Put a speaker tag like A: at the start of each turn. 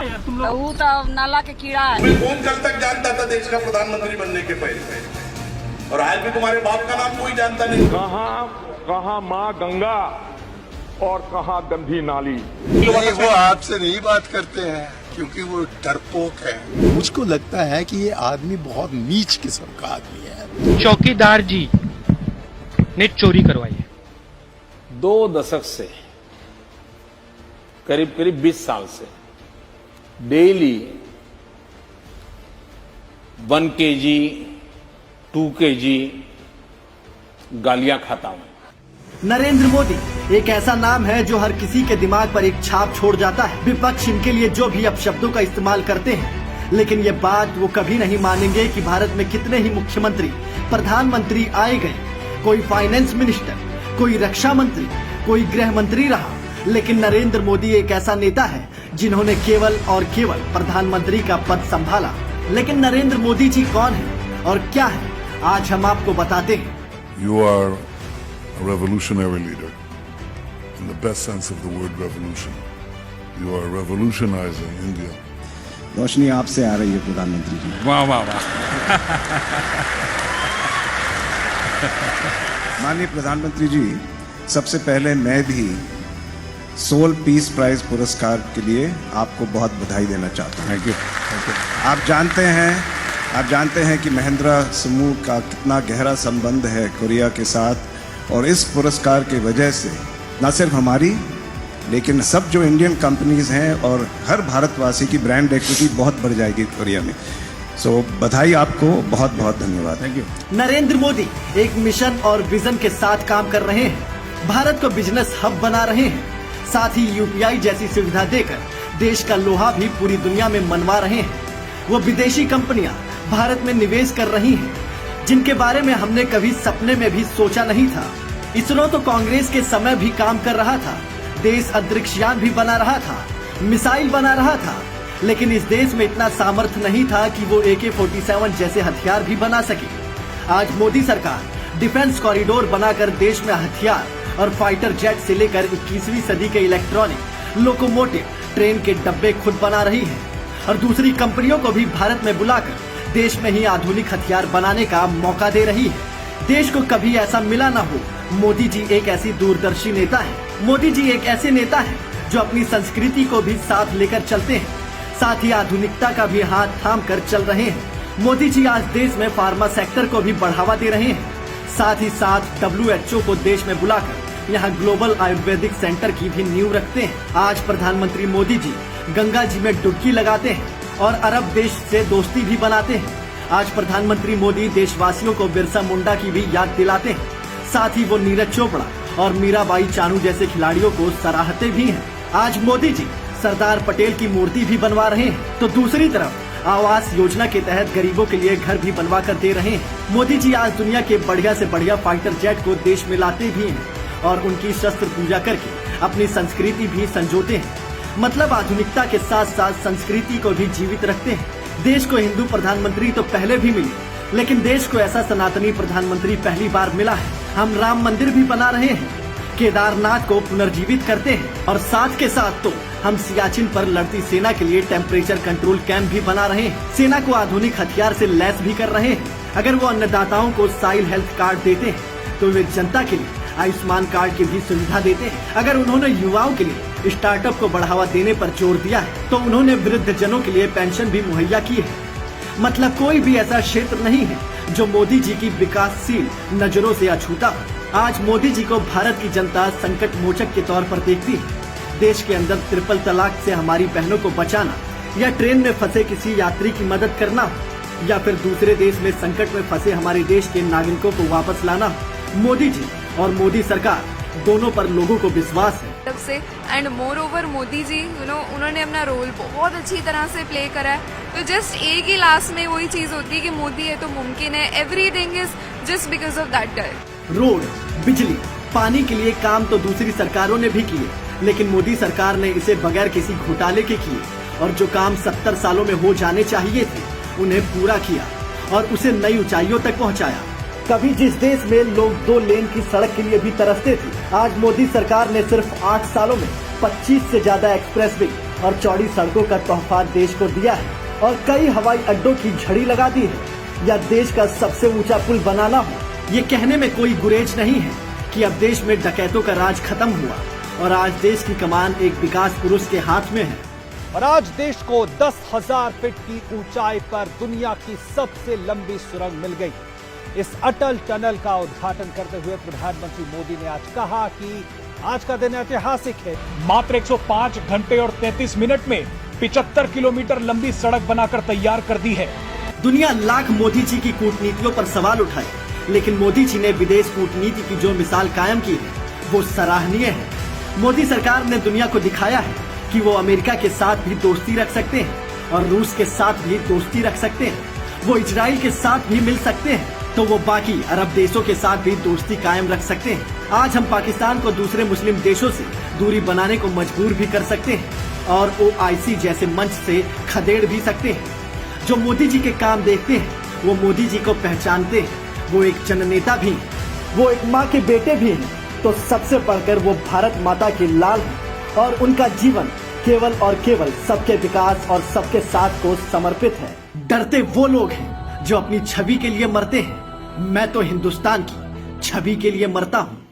A: यार तुम लोग।
B: वो तो नाला के कीड़ा है।
C: तुम्हें कौन कल तक जानता था देश का प्रधानमंत्री बनने के पहले, और आज भी तुम्हारे बाप का नाम कोई जानता नहीं।
D: कहाँ माँ गंगा और कहाँ गंदी नाली।
E: नहीं, वो आपसे नहीं बात करते हैं क्योंकि वो डरपोक है।
F: मुझको लगता है कि ये आदमी बहुत नीच किस्म का आदमी है।
A: चौकीदार जी ने चोरी करवाई है।
G: 2 दशक से करीब 20 साल से डेली 1 kg 2 kg गालियां खाता हूं।
H: नरेंद्र मोदी एक ऐसा नाम है जो हर किसी के दिमाग पर एक छाप छोड़ जाता है। विपक्ष इनके लिए जो भी अपशब्दों का इस्तेमाल करते हैं, लेकिन ये बात वो कभी नहीं मानेंगे कि भारत में कितने ही मुख्यमंत्री, प्रधानमंत्री आए गए, कोई फाइनेंस मिनिस्टर, कोई रक्षा मंत्री, कोई गृह मंत्री रहा, लेकिन नरेंद्र मोदी एक ऐसा नेता है जिन्होंने केवल और केवल प्रधानमंत्री का पद संभाला। लेकिन नरेंद्र मोदी जी कौन है और क्या है, आज हम आपको बताते हैं।
I: You are a revolutionary leader, in the best sense of the word revolution. You are revolutionizing India.
F: रोशनी आपसे आ रही है प्रधानमंत्री जी।
G: वाह वाह वाह।
F: माननीय प्रधानमंत्री जी, सबसे पहले मैं भी सोल पीस प्राइज पुरस्कार के लिए आपको बहुत बधाई देना चाहता हूँ।
G: Thank you.
F: आप जानते हैं कि महिंद्रा समूह का कितना गहरा संबंध है कोरिया के साथ, और इस पुरस्कार की वजह से न सिर्फ हमारी लेकिन सब जो इंडियन कंपनीज हैं और हर भारतवासी की ब्रांड एक्विटी बहुत बढ़ जाएगी कोरिया में। सो बधाई आपको, बहुत बहुत धन्यवाद।
G: Thank you.
H: नरेंद्र मोदी एक मिशन और विजन के साथ काम कर रहे हैं। भारत को बिजनेस हब बना रहे हैं, साथ ही यूपीआई जैसी सुविधा देकर देश का लोहा भी पूरी दुनिया में मनवा रहे हैं। वो विदेशी कंपनियां भारत में निवेश कर रही हैं, जिनके बारे में हमने कभी सपने में भी सोचा नहीं था। इसरो तो कांग्रेस के समय भी काम कर रहा था, देश अंतरिक्ष यान भी बना रहा था, मिसाइल बना रहा था, लेकिन इस देश में इतना सामर्थ्य नहीं था कि वो AK-47 जैसे हथियार भी बना सके। आज मोदी सरकार डिफेंस कॉरिडोर बनाकर देश में हथियार और फाइटर जेट से लेकर 21वीं सदी के इलेक्ट्रॉनिक, लोकोमोटिव, ट्रेन के डब्बे खुद बना रही है, और दूसरी कंपनियों को भी भारत में बुलाकर देश में ही आधुनिक हथियार बनाने का मौका दे रही है। देश को कभी ऐसा मिला ना हो। मोदी जी एक ऐसी दूरदर्शी नेता है। मोदी जी एक ऐसे नेता है जो अपनी संस्कृति को भी साथ लेकर चलते हैं, साथ ही आधुनिकता का भी हाथ थाम कर चल रहे हैं। मोदी जी आज देश में फार्मा सेक्टर को भी बढ़ावा दे रहे हैं, साथ ही साथ WHO को देश में बुलाकर यहाँ ग्लोबल आयुर्वेदिक सेंटर की भी नींव रखते हैं। आज प्रधानमंत्री मोदी जी गंगा जी में डुबकी लगाते हैं और अरब देश से दोस्ती भी बनाते हैं। आज प्रधानमंत्री मोदी देशवासियों को बिरसा मुंडा की भी याद दिलाते हैं, साथ ही वो नीरज चोपड़ा और मीराबाई चानू जैसे खिलाड़ियों को सराहते भी हैं। आज मोदी जी सरदार पटेल की मूर्ति भी बनवा रहे हैं, तो दूसरी तरफ आवास योजना के तहत गरीबों के लिए घर भी बनवा कर दे रहे हैं। मोदी जी आज दुनिया के बढ़िया से बढ़िया फाइटर जेट को देश में लाते भी हैं और उनकी शस्त्र पूजा करके अपनी संस्कृति भी संजोते हैं। मतलब आधुनिकता के साथ साथ संस्कृति को भी जीवित रखते हैं। देश को हिंदू प्रधानमंत्री तो पहले भी मिले, लेकिन देश को ऐसा सनातनी प्रधानमंत्री पहली बार मिला है। हम राम मंदिर भी बना रहे हैं, केदारनाथ को पुनर्जीवित करते हैं, और साथ के साथ तो हम सियाचिन पर लड़ती सेना के लिए टेम्परेचर कंट्रोल कैंप भी बना रहे हैं। सेना को आधुनिक हथियार से लैस भी कर रहे हैं। अगर वो अन्नदाताओं को साइल हेल्थ कार्ड देते हैं तो वे जनता के लिए आयुष्मान कार्ड की भी सुविधा देते हैं। अगर उन्होंने युवाओं के लिए स्टार्टअप को बढ़ावा देने पर जोर दिया है तो उन्होंने वृद्ध जनों के लिए पेंशन भी मुहैया की है। मतलब कोई भी ऐसा क्षेत्र नहीं है जो मोदी जी की विकासशील नजरों से अछूता हो। आज मोदी जी को भारत की जनता संकट मोचक के तौर पर देखती है। देश के अंदर ट्रिपल तलाक से हमारी बहनों को बचाना, या ट्रेन में फंसे किसी यात्री की मदद करना हो, या फिर दूसरे देश में संकट में फंसे हमारे देश के नागरिकों को वापस लाना हो, मोदी जी और मोदी सरकार दोनों पर लोगों को विश्वास है।
J: तब से and more over Modi ji उन्होंने अपना रोल बहुत अच्छी तरह से प्ले करा है। तो जस्ट एक ही लास्ट में वही चीज होती है कि मोदी है तो मुमकिन है। Everything is just because of that guy.
H: Road, बिजली, पानी के लिए काम तो दूसरी सरकारों ने भी किए, लेकिन मोदी सरकार ने इसे बगैर किसी घोटाले के किए, और जो काम 70 सालों में हो जाने चाहिए थे उन्हें पूरा किया और उसे नई ऊंचाइयों तक पहुंचाया। कभी जिस देश में लोग 2 लेन की सड़क के लिए भी तरसते थे, आज मोदी सरकार ने सिर्फ 8 सालों में 25 से ज्यादा एक्सप्रेसवे और चौड़ी सड़कों का तोहफा देश को दिया है और कई हवाई अड्डों की झड़ी लगा दी है या देश का सबसे ऊंचा पुल बनाना हो, ये कहने में कोई गुरेज नहीं है कि अब देश में डकैतों का राज खत्म हुआ और आज देश की कमान एक विकास पुरुष के हाथ में है।
B: और आज देश को 10,000 फीट की ऊंचाई पर दुनिया की सबसे लंबी सुरंग मिल गई। इस अटल टनल का उद्घाटन करते हुए प्रधानमंत्री मोदी ने आज कहा कि आज का दिन ऐतिहासिक है।
K: मात्र 105 घंटे और 33 मिनट में 75 किलोमीटर लंबी सड़क बनाकर तैयार कर दी है।
H: दुनिया लाख मोदी जी की कूटनीतियों पर सवाल उठाए, लेकिन मोदी जी ने विदेश कूटनीति की जो मिसाल कायम की है वो सराहनीय है। मोदी सरकार ने दुनिया को दिखाया है कि वो अमेरिका के साथ भी दोस्ती रख सकते हैं और रूस के साथ भी दोस्ती रख सकते हैं। वो इजराइल के साथ भी मिल सकते हैं तो वो बाकी अरब देशों के साथ भी दोस्ती कायम रख सकते हैं। आज हम पाकिस्तान को दूसरे मुस्लिम देशों से दूरी बनाने को मजबूर भी कर सकते हैं और OIC जैसे मंच से खदेड़ भी सकते हैं। जो मोदी जी के काम देखते हैं वो मोदी जी को पहचानते हैं। वो एक जननेता भी हैं, वो एक माँ के बेटे भी हैं, तो सबसे बढ़कर वो भारत माता के लाल हैं और उनका जीवन केवल और केवल सबके विकास और सबके साथ को समर्पित है। डरते वो लोग हैं जो अपनी छवि के लिए मरते हैं। मैं तो हिंदुस्तान की छवि के लिए मरता हूँ।